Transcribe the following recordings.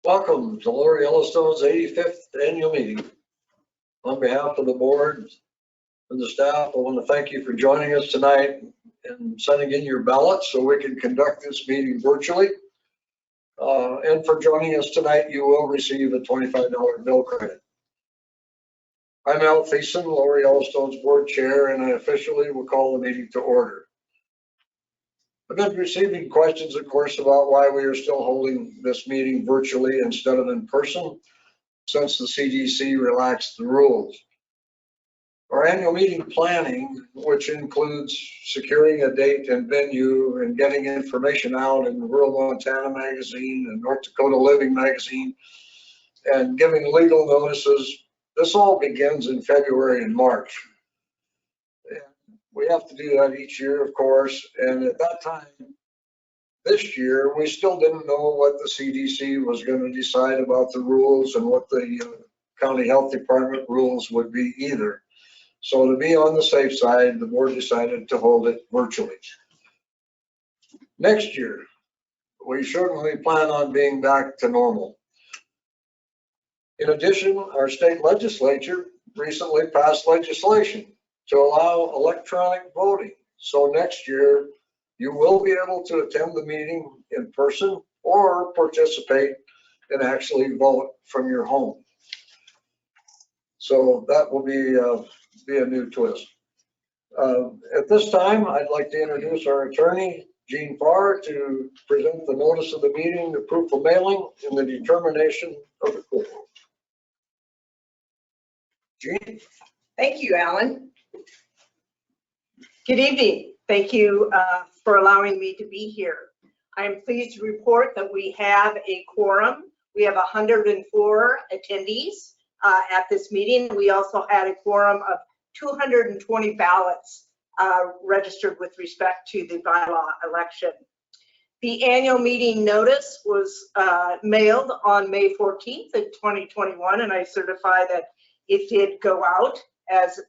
Welcome to Lower Yellowstone's 85th annual meeting. On behalf of the board and the staff, I want to thank you for joining us tonight and sending in your ballots so we can conduct this meeting virtually. And for joining us tonight, you will receive a $25 bill credit. I'm Al Thiessen, Lower Yellowstone's board chair, and I officially will call the meeting to order. I've been receiving questions, of course, about why we are still holding this meeting virtually instead of in person since the CDC relaxed the rules. Our annual meeting planning, which includes securing a date and venue and getting information out in the Rural Montana magazine and North Dakota Living magazine and giving legal notices, this all begins in February and March. We have to do that each year, of course, and at that time, this year, we still didn't know what the CDC was going to decide about the rules and what the county health department rules would be either. So to be on the safe side, the board decided to hold it virtually. Next year, we certainly plan on being back to normal. In addition, our state legislature recently passed legislation to allow electronic voting. So next year, you will be able to attend the meeting in person or participate and actually vote from your home. So that will be a new twist. At this time, I'd like to introduce our attorney, Gene Farr, to present the notice of the meeting, the proof of mailing, and the determination of the court. Gene? Thank you, Alan. Good evening. Thank you for allowing me to be here. I am pleased to report that we have a quorum. We have 104 attendees at this meeting. We also had a quorum of 220 ballots registered with respect to the bylaw election. The annual meeting notice was mailed on May 14th of 2021, and I certify that it did go out as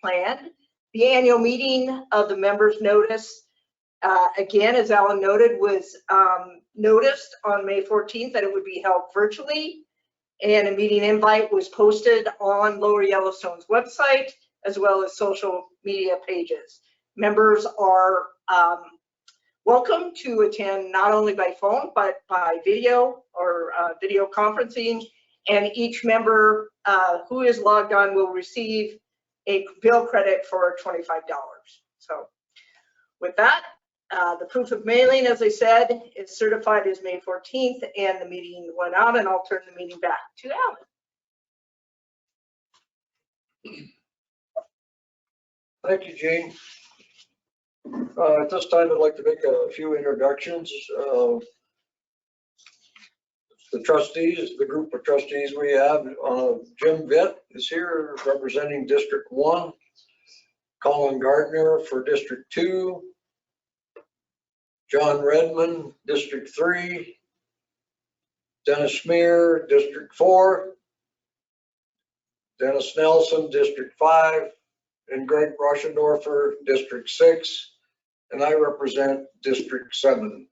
planned. The annual meeting of the members' notice, again, as Alan noted, was noticed on May 14th that it would be held virtually, and a meeting invite was posted on Lower Yellowstone's website as well as social media pages. Members are welcome to attend not only by phone but by video or video conferencing, and each member who is logged on will receive a bill credit for $25. So with that, the proof of mailing, as I said, is certified as May 14th, and the meeting went out, and I'll turn the meeting back to Alan. Thank you, Gene. At this time, I'd like to make a few introductions. The trustees, the group of trustees we have, Jim Vitt is here representing District 1, Colin Gardner for District 2, John Redmond, District 3, Dennis Schmear, District 4, Dennis Nelson, District 5, and Greg Rauschendorfer, District 6, and I represent District 7.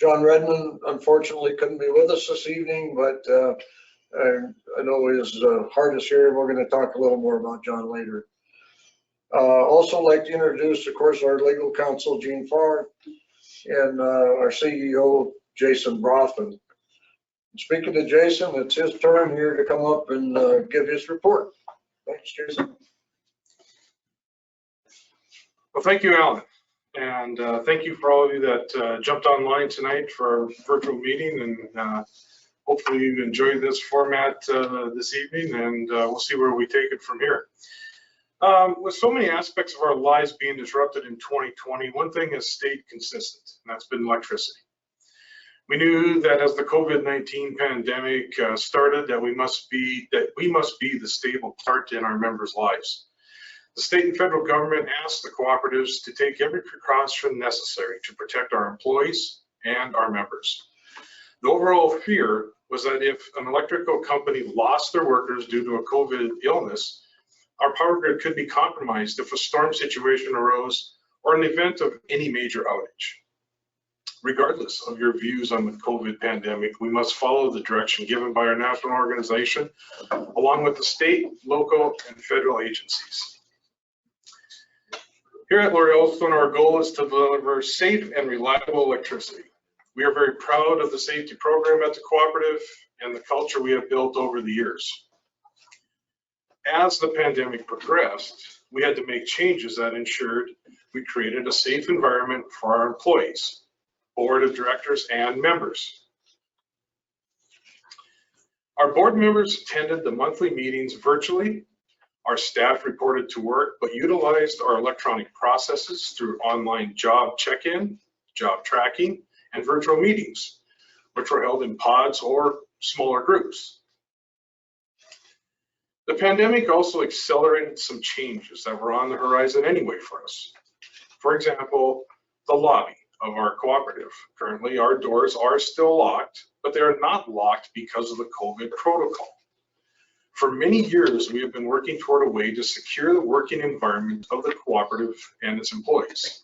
John Redmond unfortunately couldn't be with us this evening, but I know his heart is here. We're going to talk a little more about John later. Also like to introduce, of course, our legal counsel, Gene Farr, and our CEO, Jason Brofman. Speaking to Jason, it's his turn here to come up and give his report. Thanks, Jason. Well, thank you, Alan. And thank you for all of you that jumped online tonight for our virtual meeting, and hopefully you enjoyed this format this evening, and we'll see where we take it from here. With so many aspects of our lives being disrupted in 2020, one thing has stayed consistent, and that's been electricity. We knew that as the COVID-19 pandemic started, that we must be the stable part in our members' lives. The state and federal government asked the cooperatives to take every precaution necessary to protect our employees and our members. The overall fear was that if an electrical company lost their workers due to a COVID illness, our power grid could be compromised if a storm situation arose or an event of any major outage. Regardless of your views on the COVID pandemic, we must follow the direction given by our national organization, along with the state, local, and federal agencies. Here at Yellowstone, our goal is to deliver safe and reliable electricity. We are very proud of the safety program at the cooperative and the culture we have built over the years. As the pandemic progressed, we had to make changes that ensured we created a safe environment for our employees, board of directors, and members. Our board members attended the monthly meetings virtually. Our staff reported to work, but utilized our electronic processes through online job check-in, job tracking, and virtual meetings, which were held in pods or smaller groups. The pandemic also accelerated some changes that were on the horizon anyway for us. For example, the lobby of our cooperative. Currently, our doors are still locked, but they are not locked because of the COVID protocol. For many years, we have been working toward a way to secure the working environment of the cooperative and its employees.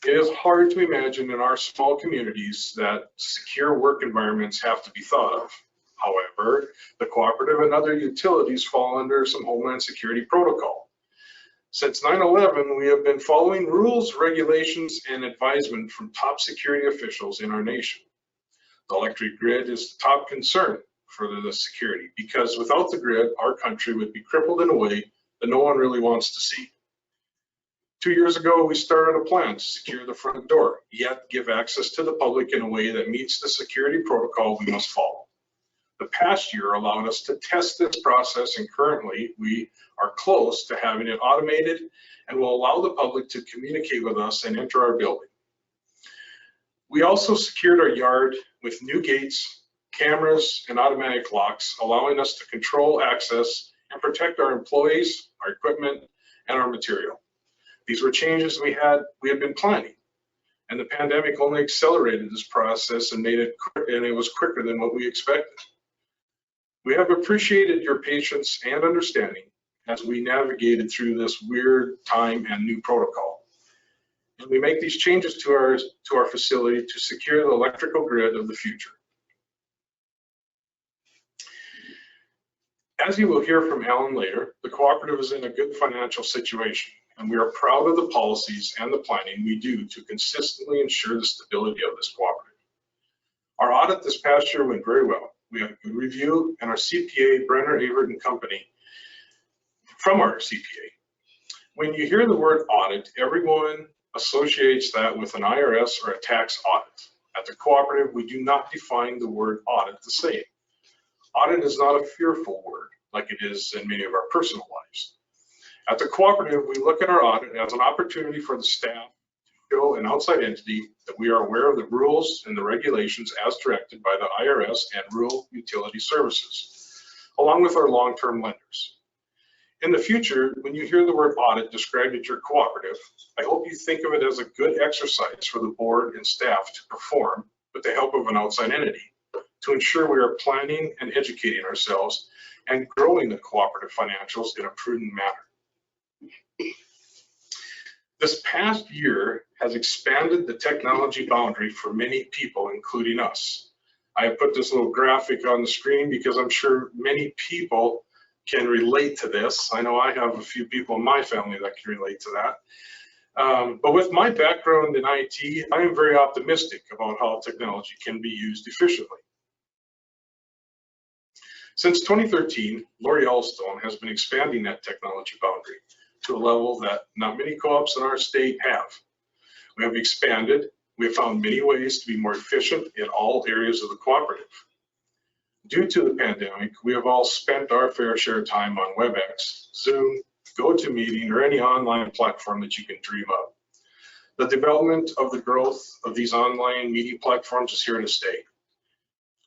It is hard to imagine in our small communities that secure work environments have to be thought of. However, the cooperative and other utilities fall under some Homeland Security protocol. Since 9/11, we have been following rules, regulations, and advisement from top security officials in our nation. The electric grid is the top concern for the security, because without the grid, our country would be crippled in a way that no one really wants to see. 2 years ago, we started a plan to secure the front door, yet give access to the public in a way that meets the security protocol we must follow. The past year allowed us to test this process, and currently we are close to having it automated and will allow the public to communicate with us and enter our building. We also secured our yard with new gates, cameras, and automatic locks, allowing us to control access and protect our employees, our equipment, and our material. These were changes we had been planning, and the pandemic only accelerated this process and it was quicker than what we expected. We have appreciated your patience and understanding as we navigated through this weird time and new protocol. And we make these changes to our facility to secure the electrical grid of the future. As you will hear from Alan later, the cooperative is in a good financial situation, and we are proud of the policies and the planning we do to consistently ensure the stability of this cooperative. Our audit this past year went very well. We had a good review, and our CPA, Brenner, Avert & Company, from our CPA. When you hear the word audit, everyone associates that with an IRS or a tax audit. At the cooperative, we do not define the word audit the same. Audit is not a fearful word like it is in many of our personal lives. At the cooperative, we look at our audit as an opportunity for the staff to show an outside entity that we are aware of the rules and the regulations as directed by the IRS and Rural Utility Services, along with our long-term lenders. In the future, when you hear the word audit described at your cooperative, I hope you think of it as a good exercise for the board and staff to perform with the help of an outside entity to ensure we are planning and educating ourselves and growing the cooperative financials in a prudent manner. This past year has expanded the technology boundary for many people, including us. I have put this little graphic on the screen because I'm sure many people can relate to this. I know I have a few people in my family that can relate to that. But with my background in IT, I am very optimistic about how technology can be used efficiently. Since 2013, Yellowstone has been expanding that technology boundary to a level that not many co-ops in our state have. We have expanded. We have found many ways to be more efficient in all areas of the cooperative. Due to the pandemic, we have all spent our fair share of time on WebEx, Zoom, GoToMeeting, or any online platform that you can dream of. The development of the growth of these online meeting platforms is here to stay.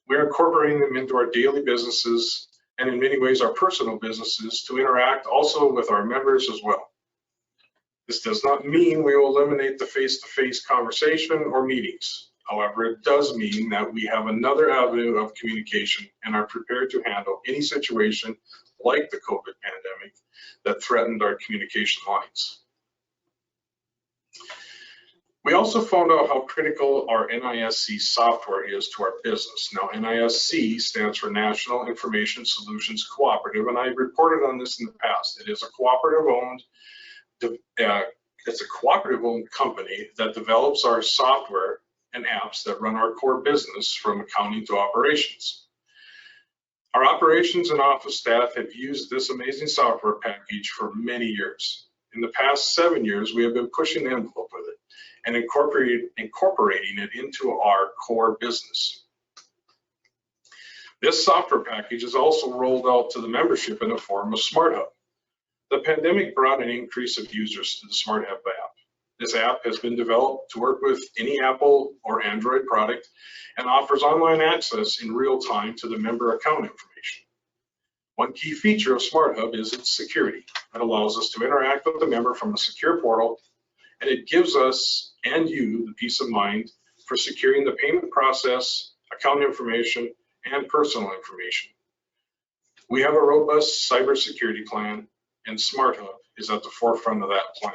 We are incorporating them into our daily businesses and in many ways our personal businesses to interact also with our members as well. This does not mean we will eliminate the face-to-face conversation or meetings. However, it does mean that we have another avenue of communication and are prepared to handle any situation like the COVID pandemic that threatened our communication lines. We also found out how critical our NISC software is to our business. Now, NISC stands for National Information Solutions Cooperative, and I reported on this in the past. It is a cooperative-owned company that develops our software and apps that run our core business from accounting to operations. Our operations and office staff have used this amazing software package for many years. In the past 7 years, we have been pushing the envelope with it and incorporating it into our core business. This software package is also rolled out to the membership in the form of SmartHub. The pandemic brought an increase of users to the SmartHub app. This app has been developed to work with any Apple or Android product and offers online access in real time to the member account information. One key feature of SmartHub is its security. It allows us to interact with the member from a secure portal, and it gives us and you the peace of mind for securing the payment process, account information, and personal information. We have a robust cybersecurity plan, and SmartHub is at the forefront of that plan.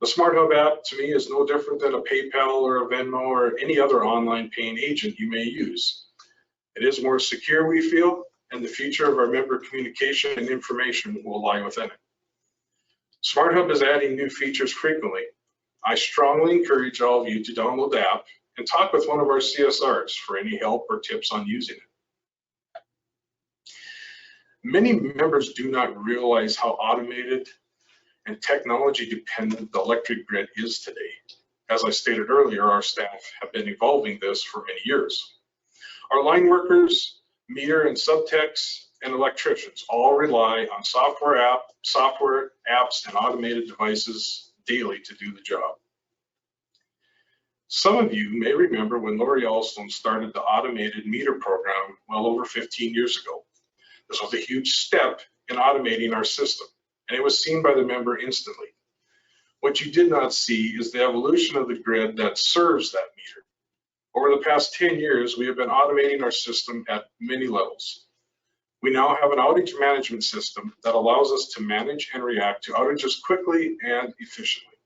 The SmartHub app to me is no different than a PayPal or a Venmo or any other online paying agent you may use. It is more secure, we feel, and the future of our member communication and information will lie within it. SmartHub is adding new features frequently. I strongly encourage all of you to download the app and talk with one of our CSRs for any help or tips on using it. Many members do not realize how automated and technology dependent the electric grid is today. As I stated earlier, our staff have been evolving this for many years. Our line workers, meter and subtechs, and electricians all rely on software apps, and automated devices daily to do the job. Some of you may remember when Lori Allstone started the automated meter program well over 15 years ago. This was a huge step in automating our system, and it was seen by the member instantly. What you did not see is the evolution of the grid that serves that meter. Over the past 10 years, we have been automating our system at many levels. We now have an outage management system that allows us to manage and react to outages quickly and efficiently.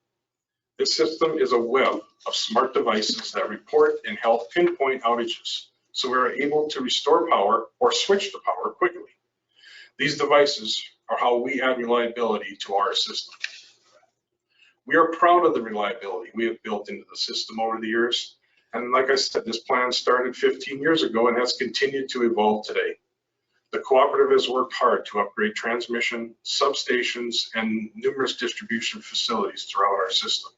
This system is a web of smart devices that report and help pinpoint outages, so we are able to restore power or switch to power quickly. These devices are how we add reliability to our system. We are proud of the reliability we have built into the system over the years. And like I said, this plan started 15 years ago and has continued to evolve today. The cooperative has worked hard to upgrade transmission, substations, and numerous distribution facilities throughout our system.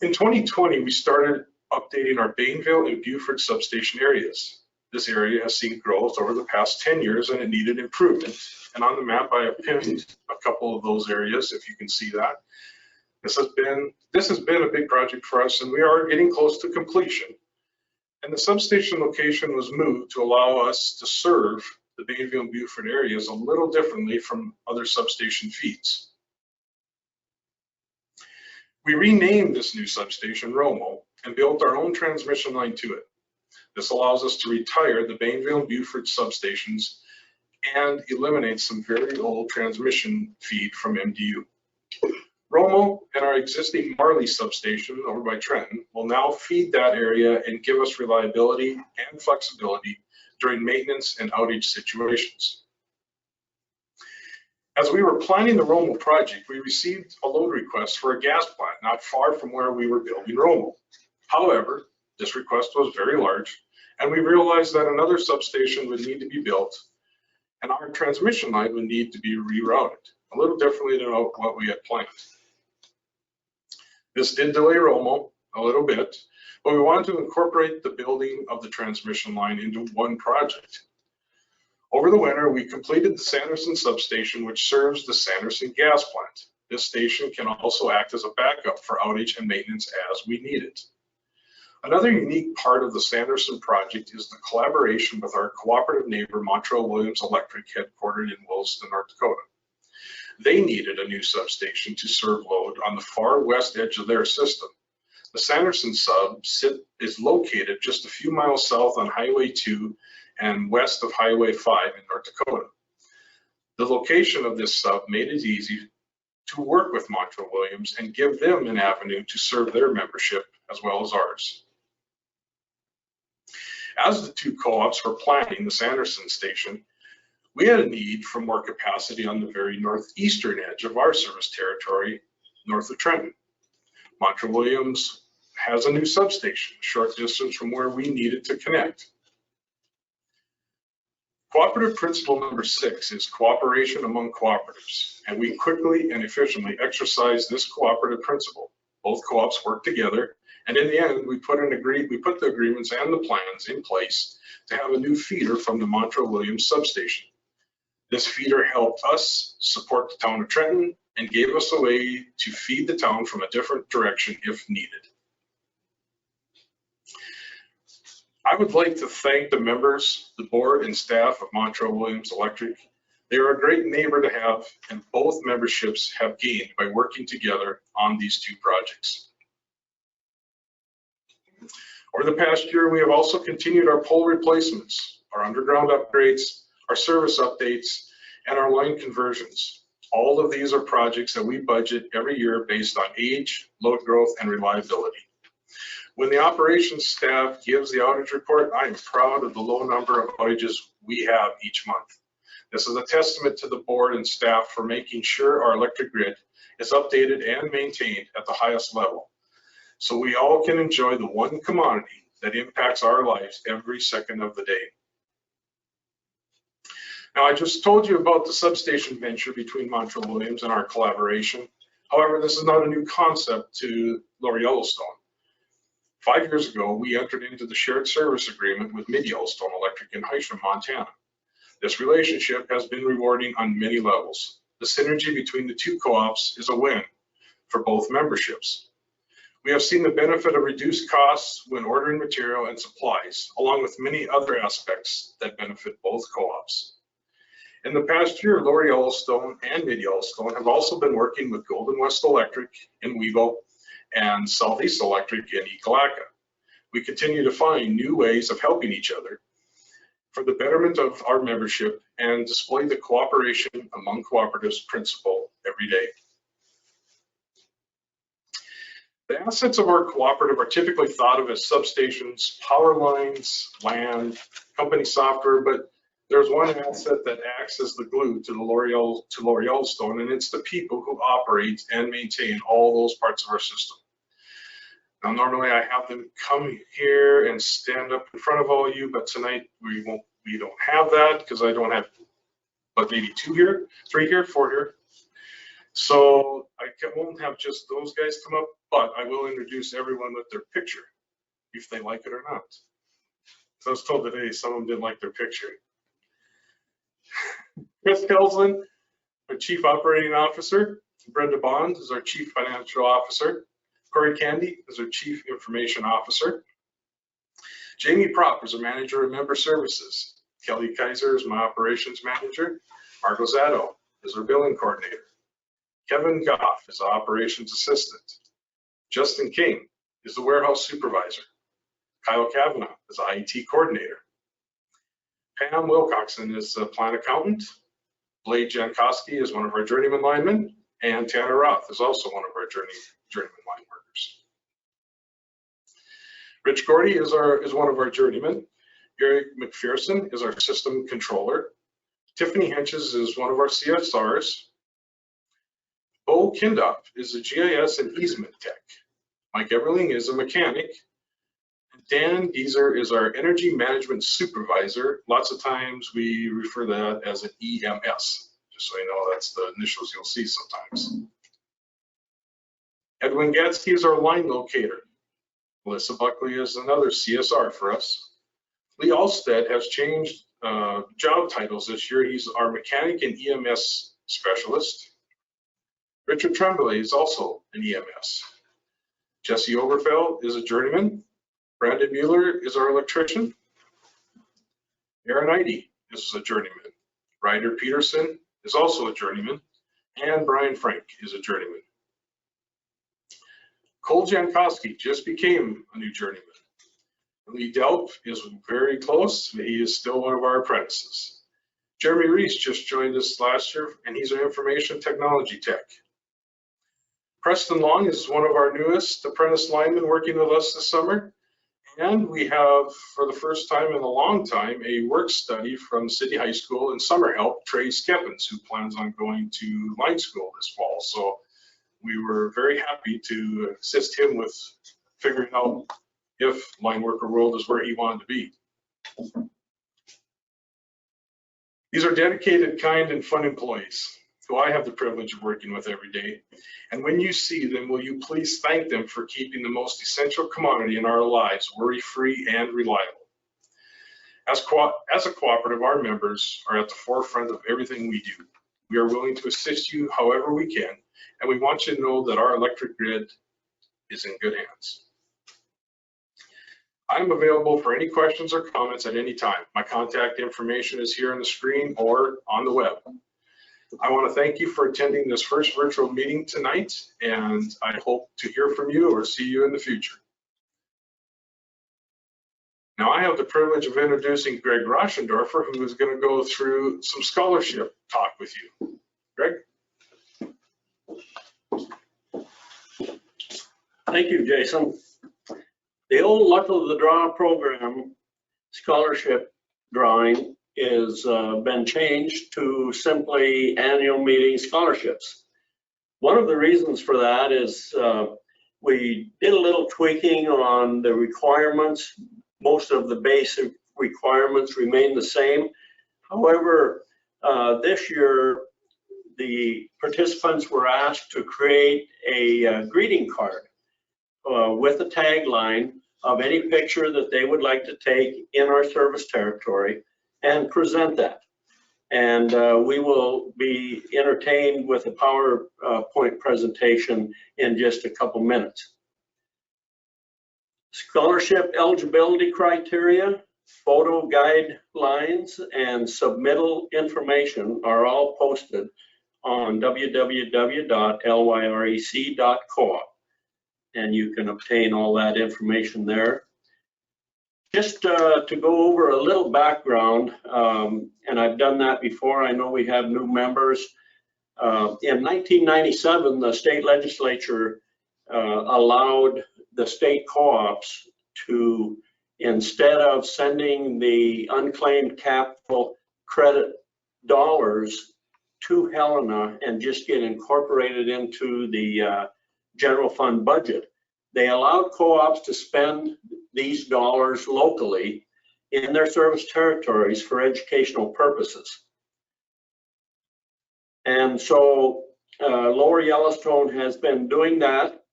In 2020, we started updating our Bainville and Buford substation areas. This area has seen growth over the past 10 years and it needed improvement. And on the map, I have pinned a couple of those areas, if you can see that. This has been a big project for us, and we are getting close to completion. And the substation location was moved to allow us to serve the Bainville and Buford areas a little differently from other substation feeds. We renamed this new substation Romo and built our own transmission line to it. This allows us to retire the Bainville and Buford substations and eliminate some very old transmission feed from MDU. Romo and our existing Marley substation over by Trenton will now feed that area and give us reliability and flexibility during maintenance and outage situations. As we were planning the Romo project, we received a load request for a gas plant not far from where we were building Romo. However, this request was very large, and we realized that another substation would need to be built, and our transmission line would need to be rerouted a little differently than what we had planned. This did delay Romo a little bit, but we wanted to incorporate the building of the transmission line into one project. Over the winter, we completed the Sanderson substation, which serves the Sanderson gas plant. This station can also act as a backup for outage and maintenance as we need it. Another unique part of the Sanderson project is the collaboration with our cooperative neighbor, Montreal Williams Electric, headquartered in Williston, North Dakota. They needed a new substation to serve load on the far west edge of their system. The Sanderson sub is located just a few miles south on Highway 2 and west of Highway 5 in North Dakota. The location of this sub made it easy to work with Montrose Williams and give them an avenue to serve their membership as well as ours. As the two co-ops were planning the Sanderson station, we had a need for more capacity on the very northeastern edge of our service territory, north of Trenton. Montrose Williams has a new substation, a short distance from where we needed to connect. Cooperative principle number 6 is cooperation among cooperatives, and we quickly and efficiently exercise this cooperative principle. Both co-ops work together, and in the end, we put the agreements and the plans in place to have a new feeder from the Montrose Williams substation. This feeder helped us support the town of Trenton and gave us a way to feed the town from a different direction if needed. I would like to thank the members, the board and staff of Montrose Williams Electric. They are a great neighbor to have, and both memberships have gained by working together on these two projects. Over the past year, we have also continued our pole replacements, our underground upgrades, our service updates, and our line conversions. All of these are projects that we budget every year based on age, load growth, and reliability. When the operations staff gives the outage report, I am proud of the low number of outages we have each month. This is a testament to the board and staff for making sure our electric grid is updated and maintained at the highest level, so we all can enjoy the one commodity that impacts our lives every second of the day. Now, I just told you about the substation venture between Montrose Williams and our collaboration. However, this is not a new concept to Lower Yellowstone. 5 years ago, we entered into the shared service agreement with Mid-Yellowstone Electric in Hysham, Montana. This relationship has been rewarding on many levels. The synergy between the two co-ops is a win for both memberships. We have seen the benefit of reduced costs when ordering material and supplies, along with many other aspects that benefit both co-ops. In the past year, Lower Yellowstone and Mid-Yellowstone have also been working with Golden West Electric in Weevil and Southeast Electric in Ekalaka. We continue to find new ways of helping each other for the betterment of our membership and display the cooperation among cooperatives principle every day. The assets of our cooperative are typically thought of as substations, power lines, land, company software, but there's one asset that acts as the glue to Lower Yellowstone, and it's the people who operate and maintain all those parts of our system. Now, normally I have them come here and stand up in front of all of you, but tonight we don't have that because I don't have, but maybe 2 here, 3 here, 4 here. So I won't have just those guys come up, but I will introduce everyone with their picture, if they like it or not. So I was told today some of them didn't like their picture. Chris Kelslin, our Chief Operating Officer. Brenda Bond is our Chief Financial Officer. Corey Candy is our Chief Information Officer. Jamie Prop is our Manager of Member Services. Kelly Kaiser is my Operations Manager. Margo Zato is our Billing Coordinator. Kevin Goff is our Operations Assistant. Justin King is the Warehouse Supervisor. Kyle Kavanaugh is our IT Coordinator. Pam Wilcoxon is the Plant Accountant. Blade Jankowski is one of our journeyman linemen. And Tanner Roth is also one of our journeyman line workers. Rich Gordy is one of our journeymen. Gary McPherson is our system controller. Tiffany Henches is one of our CSRs. Bo Kindop is a GIS and easement tech. Mike Everling is a mechanic. Dan Geezer is our energy management supervisor. Lots of times we refer to that as an EMS, just so you know that's the initials you'll see sometimes. Edwin Gadsky is our line locator. Melissa Buckley is another CSR for us. Lee Alstead has changed job titles this year. He's our mechanic and EMS specialist. Richard Tremblay is also an EMS. Jesse Oberfeld is a journeyman. Brandon Mueller is our electrician. Aaron Eide is a journeyman. Ryder Peterson is also a journeyman. And Brian Frank is a journeyman. Cole Jankowski just became a new journeyman. Lee Delp is very close. He is still one of our apprentices. Jeremy Reese just joined us last year, and he's an information technology tech. Preston Long is one of our newest apprentice linemen working with us this summer. And we have, for the first time in a long time, a work study from City High School in summer help, Trey Skeppens, who plans on going to line school this fall. So we were very happy to assist him with figuring out if line worker world is where he wanted to be. These are dedicated, kind, and fun employees who I have the privilege of working with every day. And when you see them, will you please thank them for keeping the most essential commodity in our lives worry-free and reliable. As a cooperative, our members are at the forefront of everything we do. We are willing to assist you however we can, and we want you to know that our electric grid is in good hands. I'm available for any questions or comments at any time. My contact information is here on the screen or on the web. I want to thank you for attending this first virtual meeting tonight, and I hope to hear from you or see you in the future. Now I have the privilege of introducing Greg Rauschendorfer, who is going to go through some scholarship talk with you. Greg? Thank you, Jason. The old Luck of the Draw program scholarship drawing is been changed to simply annual meeting scholarships. One of the reasons for that is we did a little tweaking on the requirements. Most of the basic requirements remain the same. However, this year the participants were asked to create a greeting card with a tagline of any picture that they would like to take in our service territory and present that. And we will be entertained with a PowerPoint presentation in just a couple minutes. Scholarship eligibility criteria, photo guidelines, and submittal information are all posted on www.lyrec.coop, and you can obtain all that information there. Just to go over a little background, and I've done that before. I know we have new members. In 1997, the state legislature allowed the state co-ops to, instead of sending the unclaimed capital credit dollars to Helena and just get incorporated into the general fund budget, they allowed co-ops to spend these dollars locally in their service territories for educational purposes. And so Lower Yellowstone has been doing that,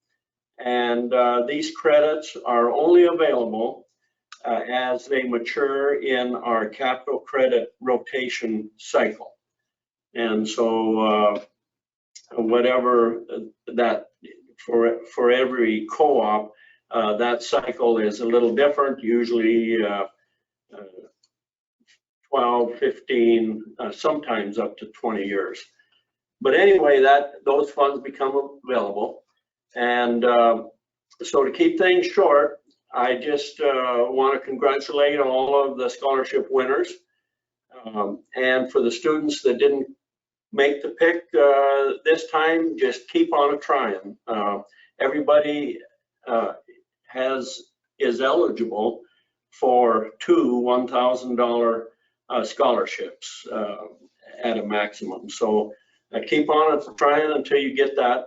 and these credits are only available as they mature in our capital credit rotation cycle. And so whatever that, for every co-op, that cycle is a little different, usually 12, 15, sometimes up to 20 years. But anyway, those funds become available. And so to keep things short, I just want to congratulate all of the scholarship winners. And for the students that didn't make the pick this time, just keep on trying. Everybody is eligible for 2 $1,000 scholarships at a maximum. So keep on trying until you get that.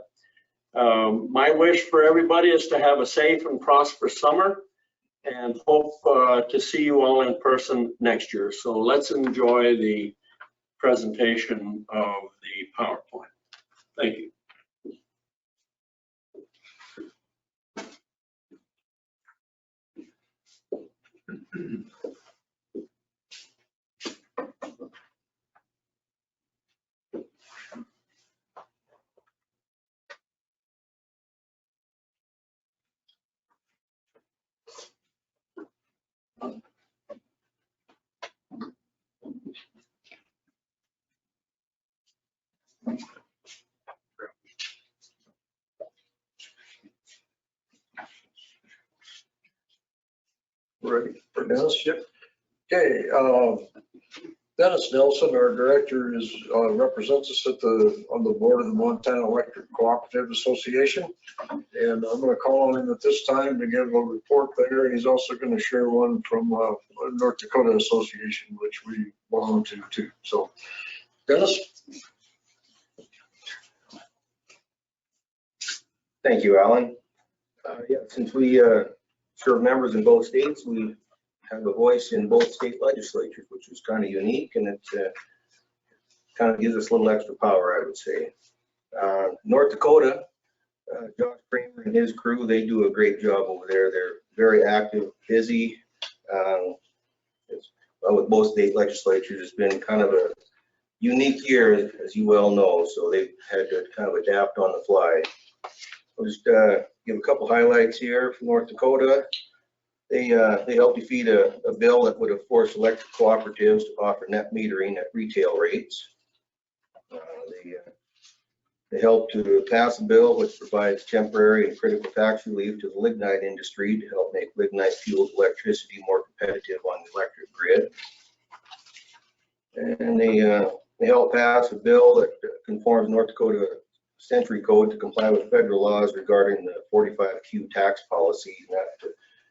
My wish for everybody is to have a safe and prosperous summer, and hope to see you all in person next year. So let's enjoy the presentation of the PowerPoint. Thank you. Ready for Dennis? Yep. Okay, Dennis Nelson, our director, represents us on the board of the Montana Electric Cooperative Association. And I'm going to call on him at this time to give a report there. And he's also going to share one from North Dakota Association, which we belong to too. So, Dennis? Thank you, Alan. Yeah, since we serve members in both states, we have a voice in both state legislatures, which is kind of unique, and it kind of gives us a little extra power, I would say. North Dakota, Josh Kramer and his crew, they do a great job over there. They're very active, busy. With both state legislatures, it's been kind of a unique year, as you well know, so they've had to kind of adapt on the fly. I'll just give a couple highlights here from North Dakota. They helped defeat a bill that would have forced electric cooperatives to offer net metering at retail rates. They helped to pass a bill which provides temporary and critical tax relief to the lignite industry to help make lignite fueled electricity more competitive on the electric grid. And they helped pass a bill that conforms North Dakota Century Code to comply with federal laws regarding the 45Q tax policy that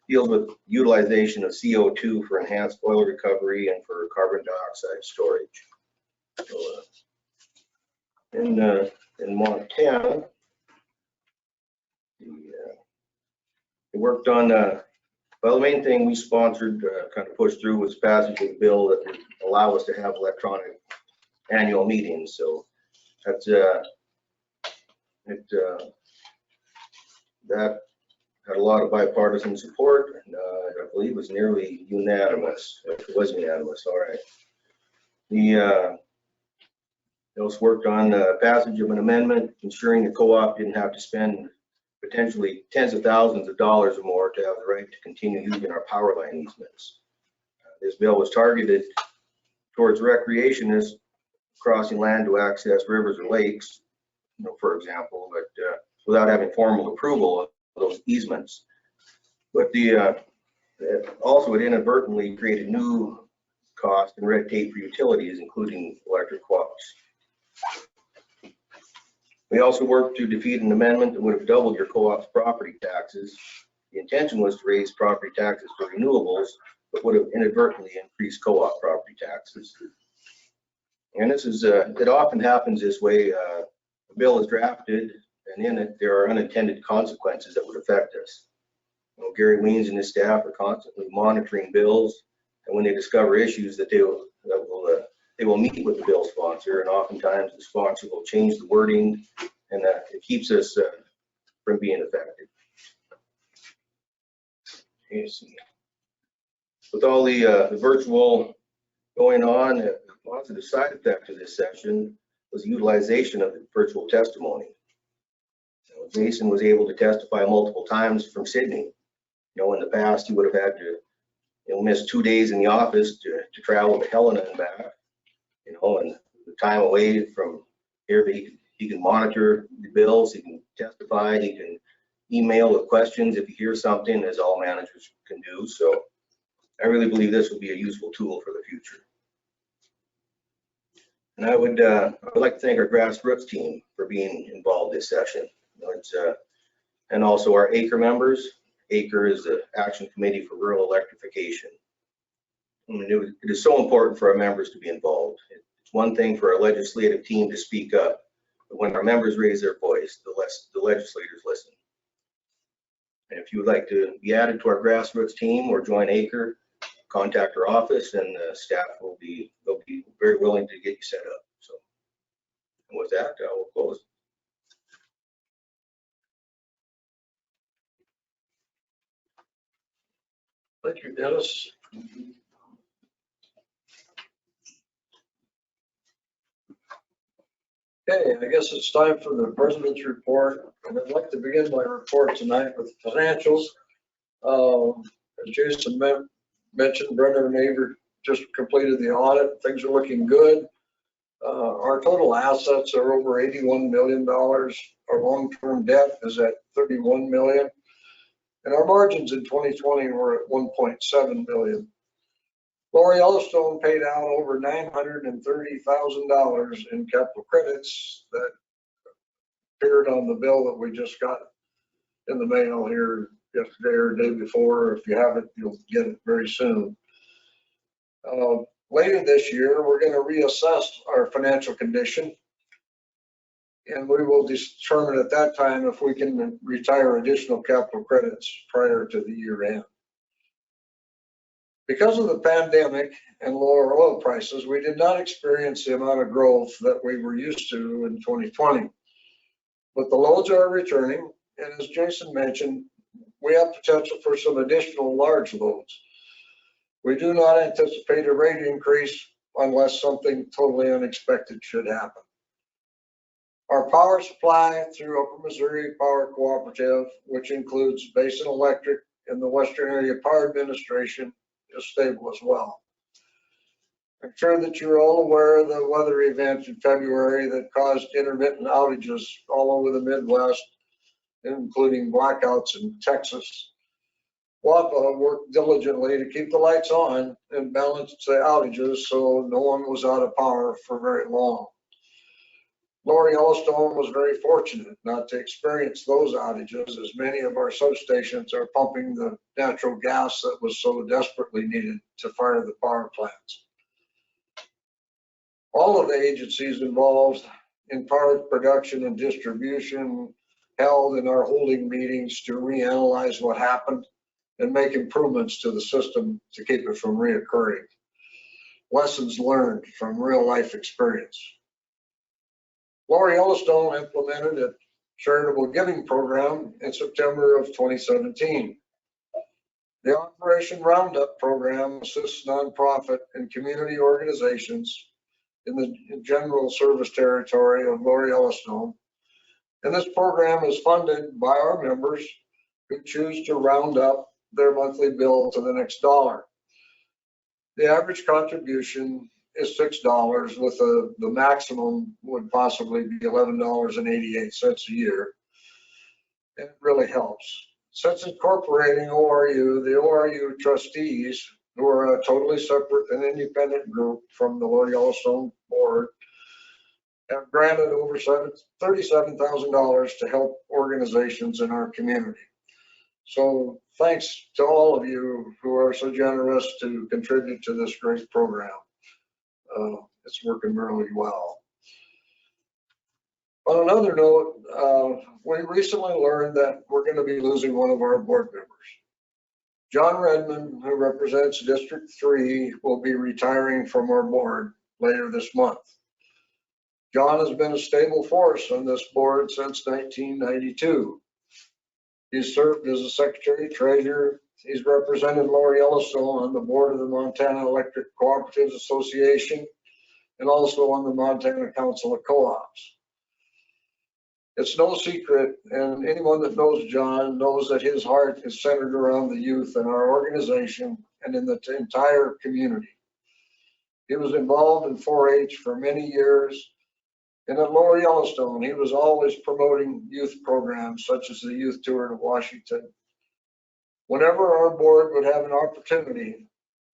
deals with utilization of CO2 for enhanced oil recovery and for carbon dioxide storage. So, in Montana, they worked on, well, the main thing we sponsored, kind of pushed through was passage of a bill that would allow us to have electronic annual meetings. So that's, that had a lot of bipartisan support, and I believe it was nearly unanimous. It was unanimous, all right. They also worked on passage of an amendment ensuring the co-op didn't have to spend potentially tens of thousands of dollars or more to have the right to continue using our power line easements. This bill was targeted towards recreationists crossing land to access rivers or lakes, you know, for example, but without having formal approval of those easements. But also it inadvertently created new cost and red tape for utilities, including electric co-ops. We also worked to defeat an amendment that would have doubled your co-op's property taxes. The intention was to raise property taxes for renewables, but would have inadvertently increased co-op property taxes. And this is, it often happens this way. A bill is drafted, and in it there are unintended consequences that would affect us. You know, Gary Weens and his staff are constantly monitoring bills, and when they discover issues that they will meet with the bill sponsor, and oftentimes the sponsor will change the wording, and it keeps us from being affected. With all the virtual going on, a positive side effect of this session was utilization of the virtual testimony. Jason was able to testify multiple times from Sydney. You know, in the past, he would have had to, you know, miss 2 days in the office to travel to Helena and back. You know, and the time away from here, he can monitor the bills, he can testify, he can email with questions if he hears something, as all managers can do. So I really believe this will be a useful tool for the future. And I would like to thank our grassroots team for being involved this session. You know, it's, and also our ACRE members. ACRE is the Action Committee for Rural Electrification. I mean, it is so important for our members to be involved. It's one thing for our legislative team to speak up, but when our members raise their voice, the legislators listen. And if you would like to be added to our grassroots team or join ACRE, contact our office, and the staff will be very willing to get you set up. So, and with that, I will close. Thank you, Dennis. Okay, I guess it's time for the president's report, and I'd like to begin my report tonight with financials. As Jason mentioned, Brenda and Avery just completed the audit. Things are looking good. Our total assets are over $81 million. Our long-term debt is at $31 million. And our margins in 2020 were at $1.7 million. Lori Yellowstone paid out over $930,000 in capital credits that appeared on the bill that we just got in the mail here yesterday or the day before. If you haven't, you'll get it very soon. Later this year, we're going to reassess our financial condition, and we will determine at that time if we can retire additional capital credits prior to the year end. Because of the pandemic and lower oil prices, we did not experience the amount of growth that we were used to in 2020. But the loads are returning, and as Jason mentioned, we have potential for some additional large loads. We do not anticipate a rate increase unless something totally unexpected should happen. Our power supply through Upper Missouri Power Cooperative, which includes Basin Electric and the Western Area Power Administration, is stable as well. I'm sure that you're all aware of the weather event in February that caused intermittent outages all over the Midwest, including blackouts in Texas. WAPA worked diligently to keep the lights on and balance the outages so no one was out of power for very long. Lower Yellowstone was very fortunate not to experience those outages, as many of our substations are pumping the natural gas that was so desperately needed to fire the power plants. All of the agencies involved in power production and distribution held in our holding meetings to reanalyze what happened and make improvements to the system to keep it from reoccurring. Lessons learned from real life experience. Lower Yellowstone implemented a charitable giving program in September of 2017. The Operation Roundup program assists nonprofit and community organizations in the general service territory of Lower Yellowstone. And this program is funded by our members who choose to round up their monthly bill to the next dollar. The average contribution is $6, with the maximum would possibly be $11.88 a year. And it really helps. Since incorporating ORU, the ORU trustees, who are a totally separate and independent group from the Lower Yellowstone board, have granted over $37,000 to help organizations in our community. So thanks to all of you who are so generous to contribute to this great program. It's working really well. On another note, we recently learned that we're going to be losing one of our board members. John Redmond, who represents District 3, will be retiring from our board later this month. John has been a stable force on this board since 1992. He's served as a secretary treasurer. He's represented Lower Yellowstone on the board of the Montana Electric Cooperatives Association and also on the Montana Council of Co-ops. It's no secret, and anyone that knows John knows that his heart is centered around the youth in our organization and in the entire community. He was involved in 4-H for many years, and at Lower Yellowstone, he was always promoting youth programs such as the Youth Tour to Washington. Whenever our board would have an opportunity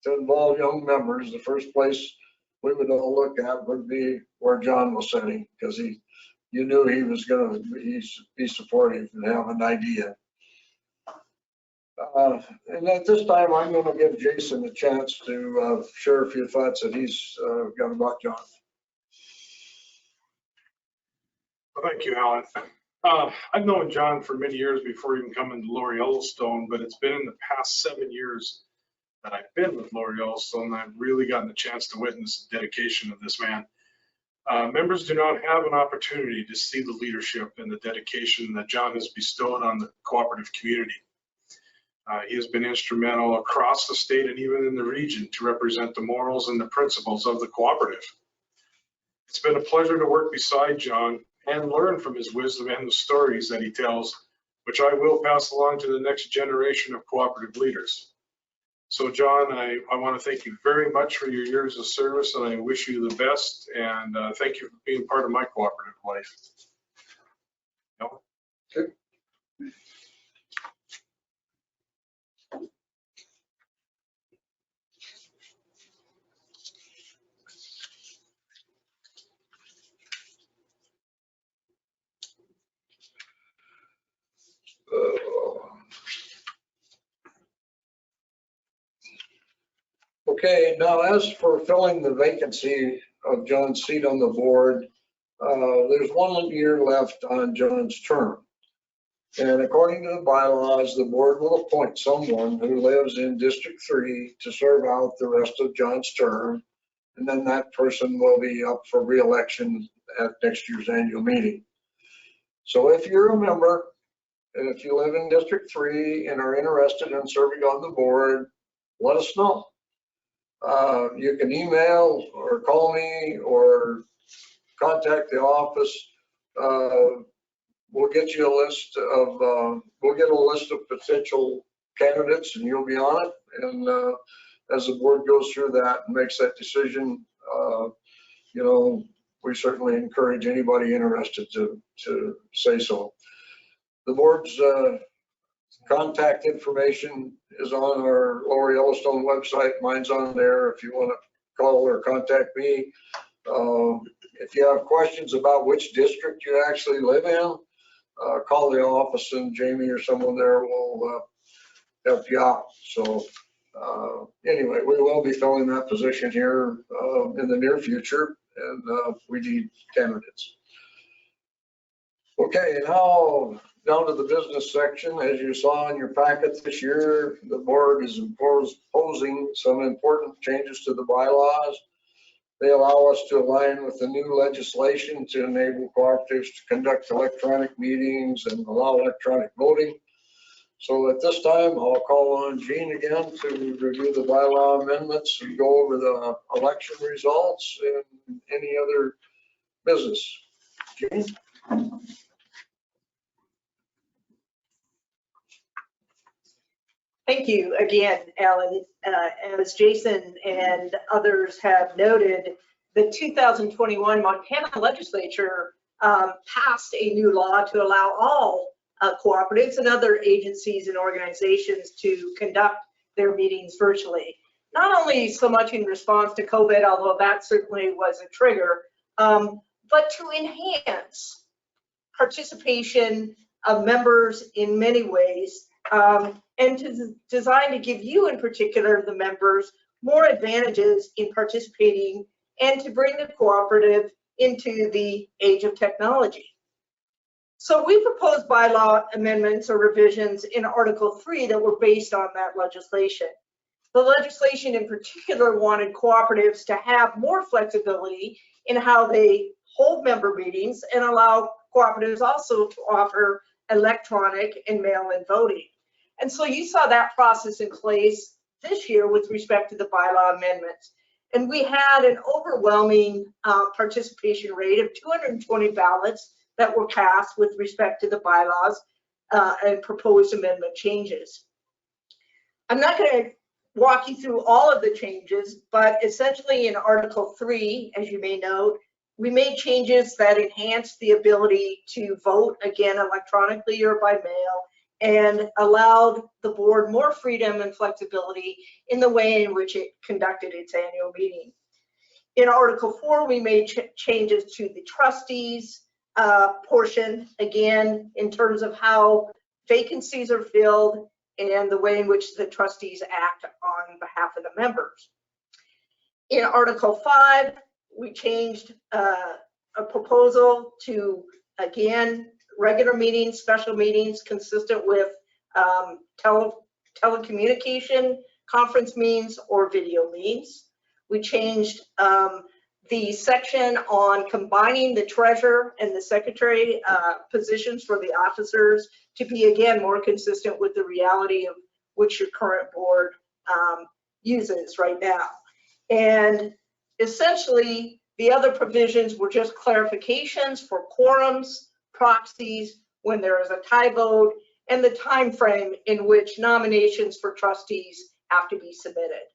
to involve young members, the first place we would all look at would be where John was sitting, because you knew he was going to be supportive and have an idea. And at this time, I'm going to give Jason a chance to share a few thoughts that he's got about John. Well, thank you, Alan. I've known John for many years before even coming to Lower Yellowstone, but it's been in the past 7 years that I've been with Lower Yellowstone, and I've really gotten a chance to witness the dedication of this man. Members do not have an opportunity to see the leadership and the dedication that John has bestowed on the cooperative community. He has been instrumental across the state and even in the region to represent the morals and the principles of the cooperative. It's been a pleasure to work beside John and learn from his wisdom and the stories that he tells, which I will pass along to the next generation of cooperative leaders. So John, I want to thank you very much for your years of service, and I wish you the best, and thank you for being part of my cooperative life. No? Good. Okay, now as for filling the vacancy of John's seat on the board, there's 1 year left on John's term. And according to the bylaws, the board will appoint someone who lives in District 3 to serve out the rest of John's term. And then that person will be up for re-election at next year's annual meeting. So if you're a member, and if you live in District 3 and are interested in serving on the board, let us know. You can email or call me or contact the office. We'll get you a list of, we'll get a list of potential candidates and you'll be on it. And as the board goes through that and makes that decision, you know, we certainly encourage anybody interested to say so. The board's contact information is on our Lower Yellowstone website. Mine's on there if you want to call or contact me. If you have questions about which district you actually live in, call the office and Jamie or someone there will help you out. So anyway, we will be filling that position here in the near future, and we need candidates. Okay, now down to the business section. As you saw in your packet this year, the board is proposing some important changes to the bylaws. They allow us to align with the new legislation to enable cooperatives to conduct electronic meetings and allow electronic voting. So at this time, I'll call on Gene again to review the bylaw amendments and go over the election results and any other business. Gene? Thank you again, Alan. As Jason and others have noted, the 2021 Montana legislature passed a new law to allow all cooperatives and other agencies and organizations to conduct their meetings virtually. Not only so much in response to COVID, although that certainly was a trigger, but to enhance participation of members in many ways, and designed to give you in particular, the members, more advantages in participating and to bring the cooperative into the age of technology. So we proposed bylaw amendments or revisions in Article 3 that were based on that legislation. The legislation in particular wanted cooperatives to have more flexibility in how they hold member meetings and allow cooperatives also to offer electronic and mail-in voting. And so you saw that process in place this year with respect to the bylaw amendments. And we had an overwhelming participation rate of 220 ballots that were cast with respect to the bylaws and proposed amendment changes. I'm not going to walk you through all of the changes, but essentially in Article 3, as you may note, we made changes that enhanced the ability to vote again electronically or by mail, and allowed the board more freedom and flexibility in the way in which it conducted its annual meeting. In Article 4, we made changes to the trustees portion, again, in terms of how vacancies are filled and the way in which the trustees act on behalf of the members. In Article 5, we changed a proposal to, again, regular meetings, special meetings consistent with telecommunication, conference meetings, or video meetings. We changed the section on combining the treasurer and the secretary positions for the officers to be, again, more consistent with the reality of which your current board uses right now. And essentially, the other provisions were just clarifications for quorums, proxies, when there is a tie vote, and the time frame in which nominations for trustees have to be submitted.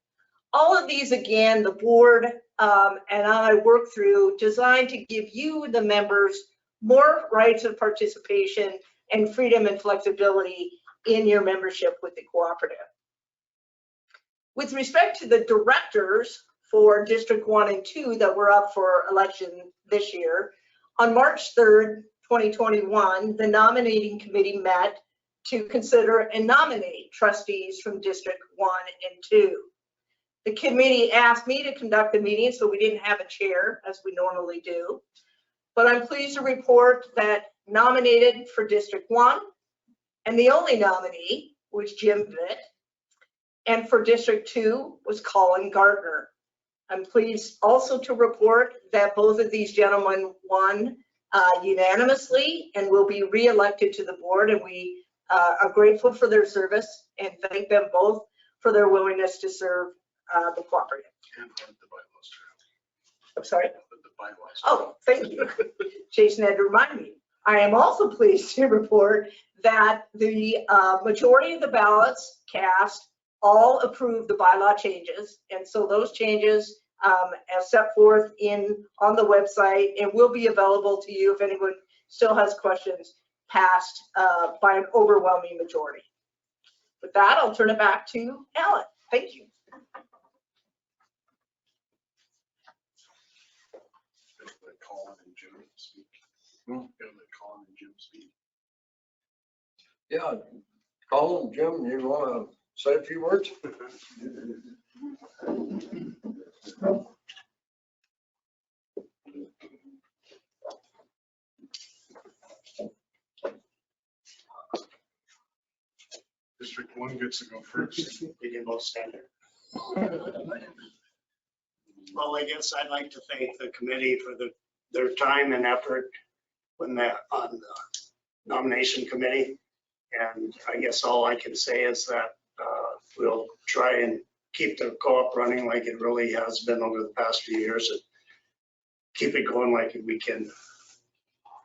All of these, again, the board and I worked through, designed to give you, the members, more rights of participation and freedom and flexibility in your membership with the cooperative. With respect to the directors for District 1 and 2 that were up for election this year, on March 3rd, 2021, the nominating committee met to consider and nominate trustees from District 1 and 2. The committee asked me to conduct the meeting, so we didn't have a chair as we normally do. But I'm pleased to report that nominated for District 1, and the only nominee was Jim Vitt, and for District 2 was Colin Gardner. I'm pleased also to report that both of these gentlemen won unanimously and will be re-elected to the board, and we are grateful for their service and thank them both for their willingness to serve the cooperative. And the bylaws. I'm sorry? The bylaws. Oh, thank you. Jason had to remind me. I am also pleased to report that the majority of the ballots cast all approved the bylaw changes. And so those changes as set forth on the website and will be available to you if anyone still has questions, passed by an overwhelming majority. With that, I'll turn it back to Alan. Thank you. Let Colin and Jim speak. Hmm? Let Colin and Jim speak. Yeah, Colin, Jim, you want to say a few words? District 1 gets to go first. We can both stand there. Well, I guess I'd like to thank the committee for their time and effort on the nomination committee. And I guess all I can say is that we'll try and keep the co-op running like it really has been over the past few years, and keep it going like we can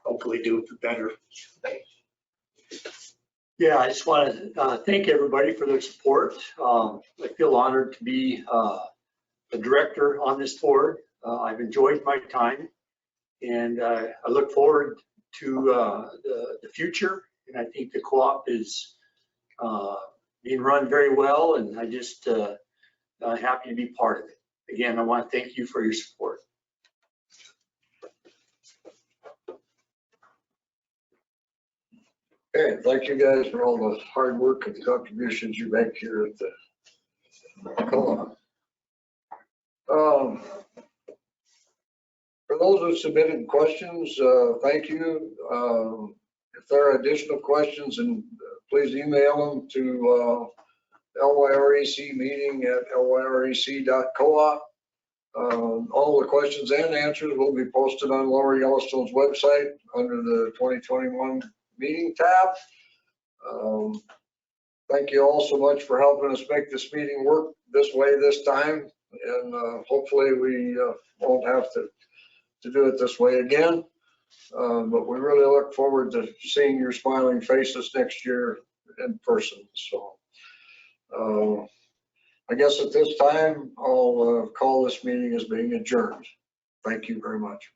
hopefully do better. Yeah, I just want to thank everybody for their support. I feel honored to be a director on this board. I've enjoyed my time, and I look forward to the future. And I think the co-op is being run very well, and I just happy to be part of it. Again, I want to thank you for your support. Okay, thank you guys for all the hard work and contributions you make here at the co-op. For those who submitted questions, thank you. If there are additional questions, and please email them to lyrec@lyrec.coop. All the questions and answers will be posted on Lower Yellowstone's website under the 2021 meeting tab. Thank you all so much for helping us make this meeting work this way this time, and hopefully we won't have to do it this way again. But we really look forward to seeing your smiling faces next year in person. So I guess at this time, I'll call this meeting as being adjourned. Thank you very much.